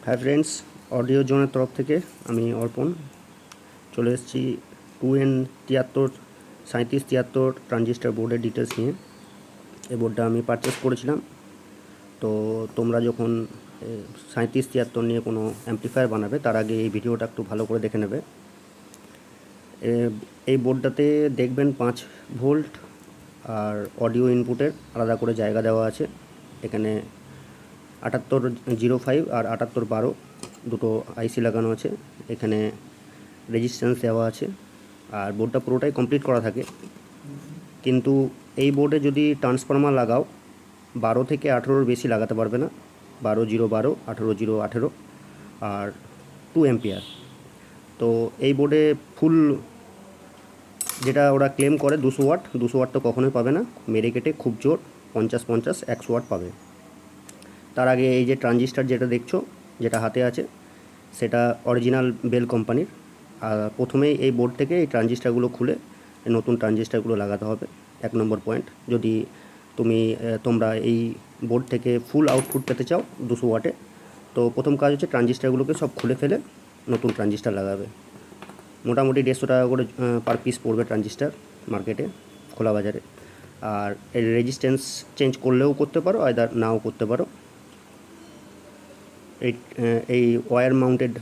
Hi friends audio zone तरफ থেকে আমি অর্পণ চলে এসেছি 2N73 3773 ট্রানজিস্টর বোর্ডের ডিটেলস নিয়ে। এই বোর্ডটা আমি পারচেজ করেছিলাম। তো তোমরা যখন 3773 নিয়ে কোনো অ্যাম্পলিফায়ার বানাবে তার আগে এই ভিডিওটা একটু ভালো করে দেখে নেবে। এই বোর্ডটাতে দেখবেন 5 ভোল্ট আর অডিও ইনপুটের আলাদা করে জায়গা দেওয়া আছে। এখানে 7805 আর 7812 দুটো আইসি লাগানো আছে। এখানে রেজিস্ট্যান্স দেওয়া আছে আর বোর্ডটা পুরোটাই কমপ্লিট করা থাকে। কিন্তু এই বোর্ডে যদি ট্রান্সফরমার লাগাও 12 থেকে 18-র বেশি লাগাতে পারবে না। 12-0-12, 18-0-18 আর 2 অ্যাম্পিয়ার। তো এই বোর্ডে ফুল যেটা ওরা ক্লেম করে 200 ওয়াট, 200 ওয়াট তো কখনোই পাবে না। মেরে কেটে খুব জোর 50-50 100 ওয়াট পাবে। তার আগে এই যে ট্রানজিস্টার যেটা দেখছো, যেটা হাতে আছে, সেটা অরিজিনাল বেল কোম্পানির। আর প্রথমেই এই বোর্ড থেকে এই ট্রানজিস্টারগুলো খুলে নতুন ট্রানজিস্টারগুলো লাগাতে হবে। 1 নম্বর পয়েন্ট। যদি তোমরা এই বোর্ড থেকে ফুল আউটপুট পেতে চাও 200 ওয়াটে, তো প্রথম কাজ হচ্ছে ট্রানজিস্টারগুলোকে সব খুলে ফেলে নতুন ট্রানজিস্টার লাগাবে। মোটামুটি 150 টাকা করে পার পিস পড়বে ট্রানজিস্টার মার্কেটে, খোলা বাজারে। আর এর রেজিস্ট্যান্স চেঞ্জ করলেও করতে পারো, আইদার নাও করতে পারো। এই ওয়্যার মাউন্টেড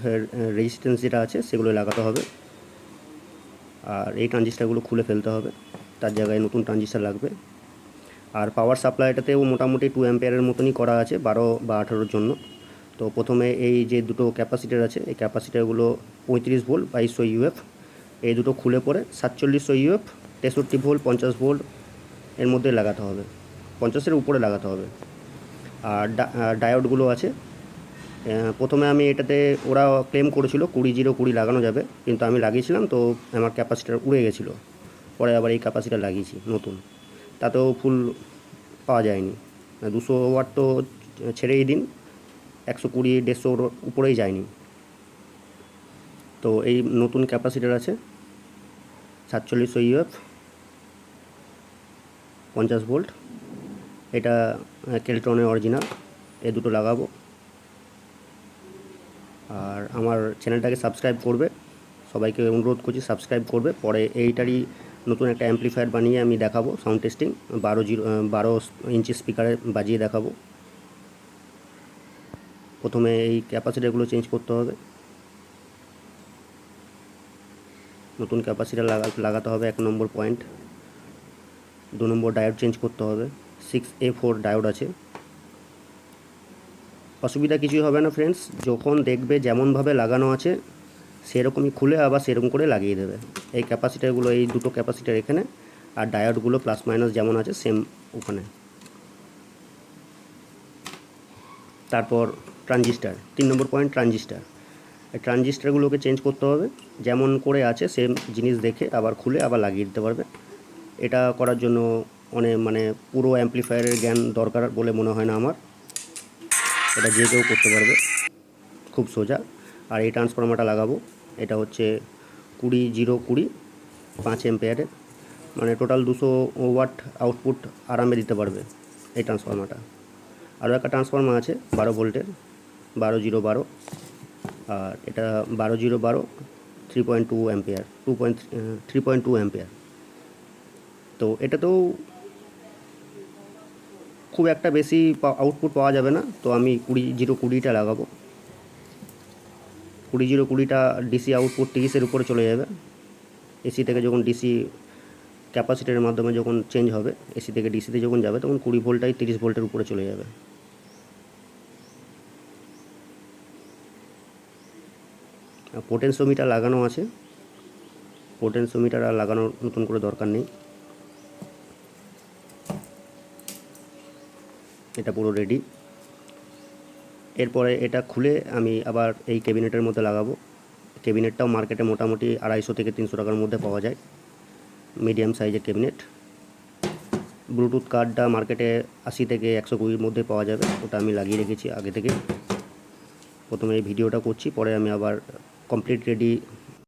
রেজিস্ট্যান্স যেটা আছে সেগুলো লাগাতে হবে। আর এই ট্রানজিস্টারগুলো খুলে ফেলতে হবে, তার জায়গায় নতুন ট্রানজিস্টার লাগবে। আর পাওয়ার সাপ্লাইটাতেও মোটামুটি 2 অ্যাম্পিয়ারের মতনই করা আছে 12 বা 18-র জন্য। তো প্রথমে এই যে দুটো ক্যাপাসিটার আছে, এই ক্যাপাসিটারগুলো 35 ভোল্ট 2200 ইউএফ, এই দুটো খুলে পরে 4700 ইউএফ 63 ভোল্ট 50 ভোল্ট এর মধ্যে লাগাতে হবে, 50-এর উপরে লাগাতে হবে। আর ডায়োডগুলো আছে। প্রথমে আমি এটাতে ওরা ক্লেম করেছিল 20-0-20 লাগানো যাবে, কিন্তু আমি লাগিয়েছিলাম তো আমার ক্যাপাসিটার উড়ে গেছিলো। পরে আবার এই ক্যাপাসিটার লাগিয়েছি নতুন, তাতেও ফুল পাওয়া যায়নি। 200 ওয়াট তো ছেড়েই দিন, 120-150-র উপরেই যায়নি। তো এই নতুন ক্যাপাসিটার আছে 4700 ইউএফ 50 ভোল্ট, এটা কেলট্রনের অরিজিনাল। এই দুটো লাগাবো। আর আমার চ্যানেলটাকে সাবস্ক্রাইব করবে, সবাইকে অনুরোধ করছি সাবস্ক্রাইব করবে। পরে এইটারই নতুন একটা অ্যাম্পলিফায়ার বানিয়ে আমি দেখাবো, সাউন্ড টেস্টিং 12 ইঞ্চি স্পিকারে বাজিয়ে দেখাবো। প্রথমে এই ক্যাপাসিটারগুলো চেঞ্জ করতে হবে, নতুন ক্যাপাসিটার লাগাতে হবে 1 নম্বর পয়েন্ট। 2 নম্বর ডায়োড চেঞ্জ করতে হবে, 6A4 ডায়োড আছে। অসুবিধা কিছুই হবে না ফ্রেন্ডস, যখন দেখবে যেমনভাবে লাগানো আছে সেরকমই খুলে আবার সেরকম করে লাগিয়ে দেবে। এই ক্যাপাসিটারগুলো, এই দুটো ক্যাপাসিটার এখানে, আর ডায়োডগুলো প্লাস মাইনাস যেমন আছে সেম ওখানে। তারপর ট্রানজিস্টার, 3 নম্বর পয়েন্ট ট্রানজিস্টার। এই ট্রানজিস্টারগুলোকে চেঞ্জ করতে হবে, যেমন করে আছে সেম জিনিস দেখে আবার খুলে আবার লাগিয়ে দিতে পারবে। এটা করার জন্য পুরো অ্যাম্পলিফায়ারের জ্ঞান দরকার বলে মনে হয় না আমার, এটা যে কেউ করতে পারবে, খুব সোজা। আর এই ট্রান্সফরমারটা লাগাবো, এটা হচ্ছে 20-0-20 5 অ্যাম্পিয়ারের, টোটাল 200 ওয়াট আউটপুট আরামে দিতে পারবে এই ট্রান্সফরমারটা। আরও একটা ট্রান্সফরমার আছে 12 ভোল্টের 12-0-12, আর এটা 12-0-12 3.2 অ্যাম্পিয়ার 3.2 অ্যাম্পিয়ার। তো এটাতেও খুব একটা বেশি আউটপুট পাওয়া যাবে না, তো আমি 20-0-20টা লাগাবো। 20-0-20টা ডিসি আউটপুট 30-এর উপরে চলে যাবে। এসি থেকে যখন ডিসি ক্যাপাসিটারের মাধ্যমে যখন চেঞ্জ হবে, এসি থেকে ডিসিতে যখন যাবে তখন 20 ভোল্টটাই 30 ভোল্টের উপরে চলে যাবে। পোটেনশিওমিটার লাগানো আছে, পোটেনশিওমিটার আর লাগানোর নতুন করে দরকার নেই, এটা পুরো রেডি। এরপরে এটা খুলে আমি আবার এই ক্যাবিনেটের মধ্যে লাগাবো। ক্যাবিনেটটাও মার্কেটে মোটামুটি 250 থেকে 300 টাকার মধ্যে পাওয়া যায়, মিডিয়াম সাইজের ক্যাবিনেট। ব্লুটুথ কার্ডটা মার্কেটে 80 থেকে 120-র মধ্যে পাওয়া যাবে, ওটা আমি লাগিয়ে রেখেছি আগে থেকে। প্রথমে এই ভিডিওটা করছি, পরে আমি আবার কমপ্লিট রেডি